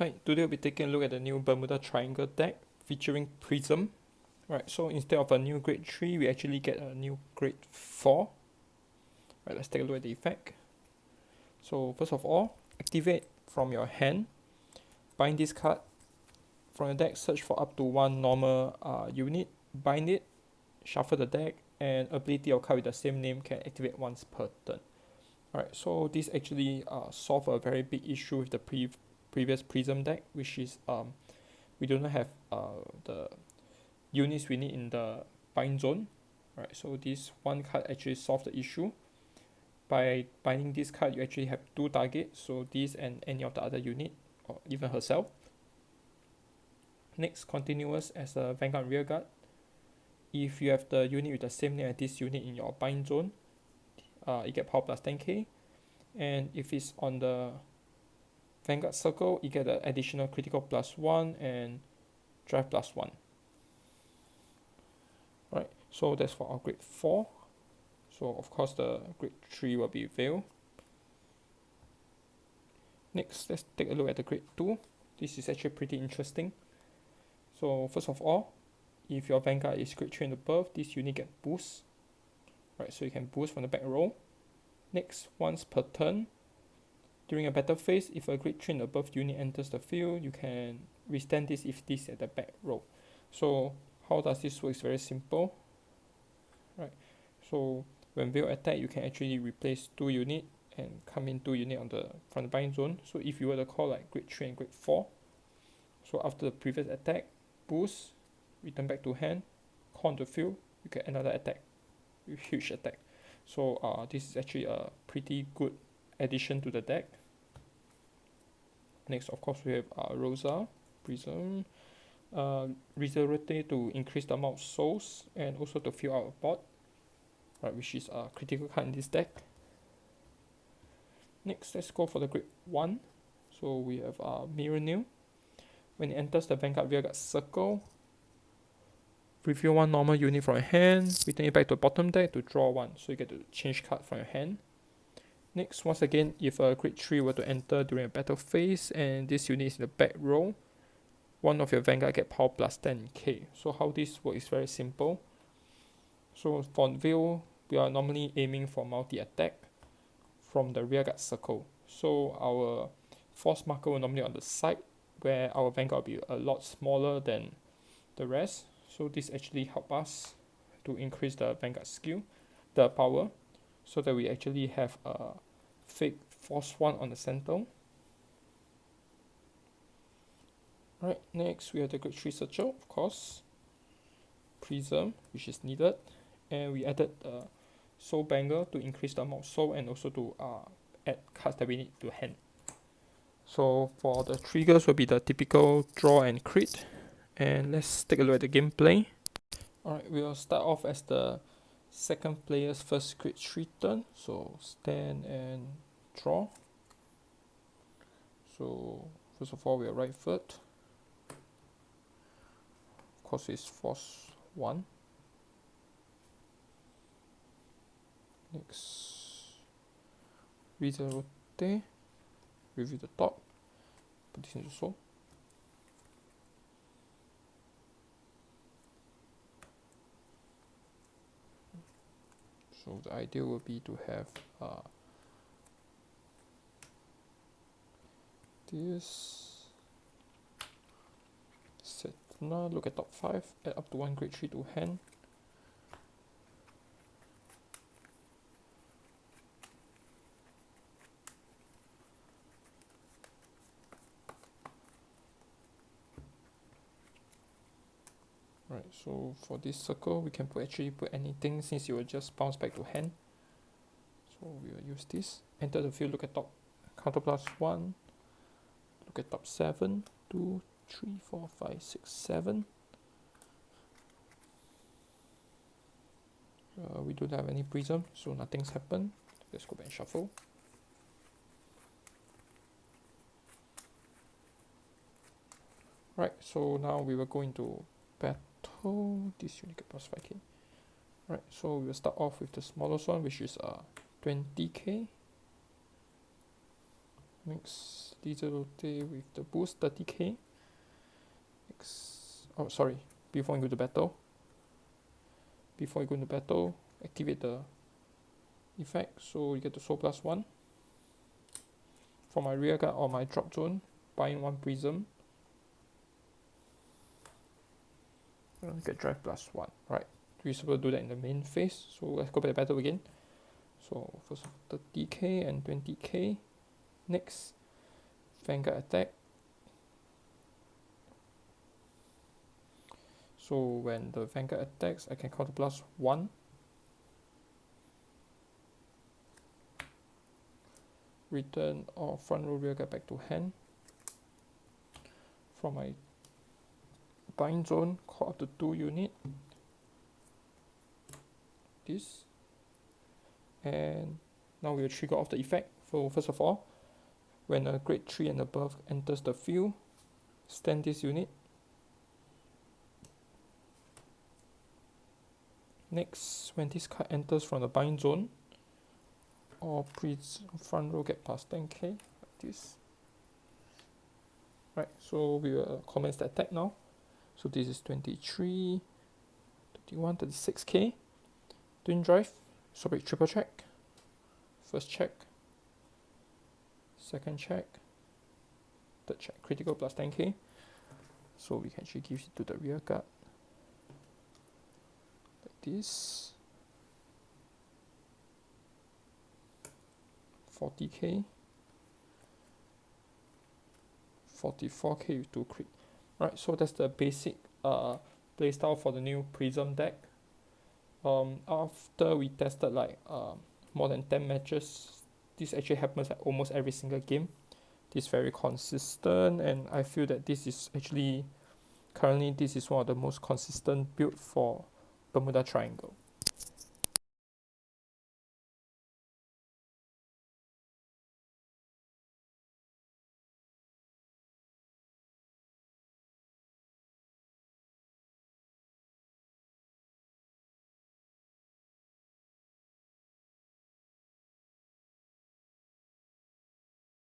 Hi, today we'll be taking a look at the new Bermuda Triangle deck featuring Prism. Right, so instead of a new grade 3, we actually get a new grade 4. Right, let's take a look at the effect. So first of all, activate from your hand, bind this card from your deck, search for up to one normal unit, bind it, shuffle the deck, and ability of card with the same name can activate once per turn. Alright, so this actually solve a very big issue with the previous Prism deck, which is we do not have the units we need in the bind zone. Right, so this one card actually solves the issue. By binding this card, you actually have two targets, so this and any of the other unit, or even herself. Next, continuous as a Vanguard Rearguard. If you have the unit with the same name as this unit in your bind zone, you get power plus 10k. And if it's on the Vanguard circle, you get the additional critical plus 1 and drive plus 1. Right, so that's for our grade 4. So of course the grade 3 will be Veil. Next, let's take a look at the grade 2. This is actually pretty interesting. So first of all, if your Vanguard is grade 3 and above, this unit get boost. Right, so you can boost from the back row. Next, once per turn, during a battle phase, if a grade 3 and above unit enters the field, you can withstand this if this is at the back row. So how does this work? It's very simple. Right, so when Veil attack, you can actually replace 2 unit and come in 2 unit from the bind zone. So if you were to call like grade 3 and grade 4, so after the previous attack, boost, return back to hand, call on the field, you get another attack, huge attack. So this is actually a pretty good addition to the deck. Next, of course, we have Rosa, Prism, Resurrected to increase the amount of souls and also to fill out a board, right, which is a critical card in this deck. Next, let's go for the grade 1. So we have Mirror Nail. When it enters the Vanguard Rearguard circle, reveal one normal unit from your hand, return it back to the bottom deck to draw one, so you get to change card from your hand. Next, once again, if a grade 3 were to enter during a battle phase and this unit is in the back row, one of your Vanguard get power plus 10k. So how this works is very simple. So for Veil, we are normally aiming for multi-attack from the rearguard circle. So our force marker will normally on the side, where our Vanguard will be a lot smaller than the rest. So this actually helps us to increase the Vanguard skill, the power, so that we actually have a fake force 1 on the center. Right, next we have the grade 3 Searcher, of course, Prism, which is needed, and we added the Soul Banger to increase the amount of soul and also to add cards that we need to hand. So for the triggers will be the typical draw and crit, and let's take a look at the gameplay. Alright, we'll start off as the second player's first grade 3 turn, so stand and draw. So first of all, we are right foot. Of course, it's force 1. Next, rotate, review the top, put this into soul. So the idea will be to have this set. Now look at top 5, add up to 1 grade 3 to hand. Right, so for this circle, we can actually put anything since it will just bounce back to hand. So we will use this. Enter the field, look at top, counter plus 1. Look at top 7, 2, 3, 4, 5, 6, 7. We don't have any prism, so nothing's happened. Let's go back and shuffle. Right, so now we will go into battle. This unit get plus 5k. Right, so we'll start off with the smallest one, which is 20k. Next, diesel with the boost 30k. Oh, sorry, before you go to battle. Before you go into battle, activate the effect, so you get to soul +1. For my rear guard or my drop zone, buying 1 prism. Get drive +1. Right, we're supposed to do that in the main phase. So let's go back to battle again. So first 30k and 20k. Next, Vanguard attack. So when the Vanguard attacks, I can counter +1. Return or front row rear guard back to hand. From my bind zone, call up to 2 unit. This. And now we'll trigger off the effect. So first of all, when a grade 3 and above enters the field, stand this unit. Next, when this card enters from the bind zone, or front row get past 10k, like this. Right, so we will commence the attack now. So this is 23, 31, 36k. Twin drive, sorry, triple check. First check. Second check. Third check, critical +10k. So we can actually give it to the rear guard. Like this. 40k. 44k with 2 crit. Right, so that's the basic playstyle for the new Prism deck. After we tested like more than 10 matches, this actually happens at almost every single game. This is very consistent, and I feel that this is actually currently this is one of the most consistent build for Bermuda Triangle.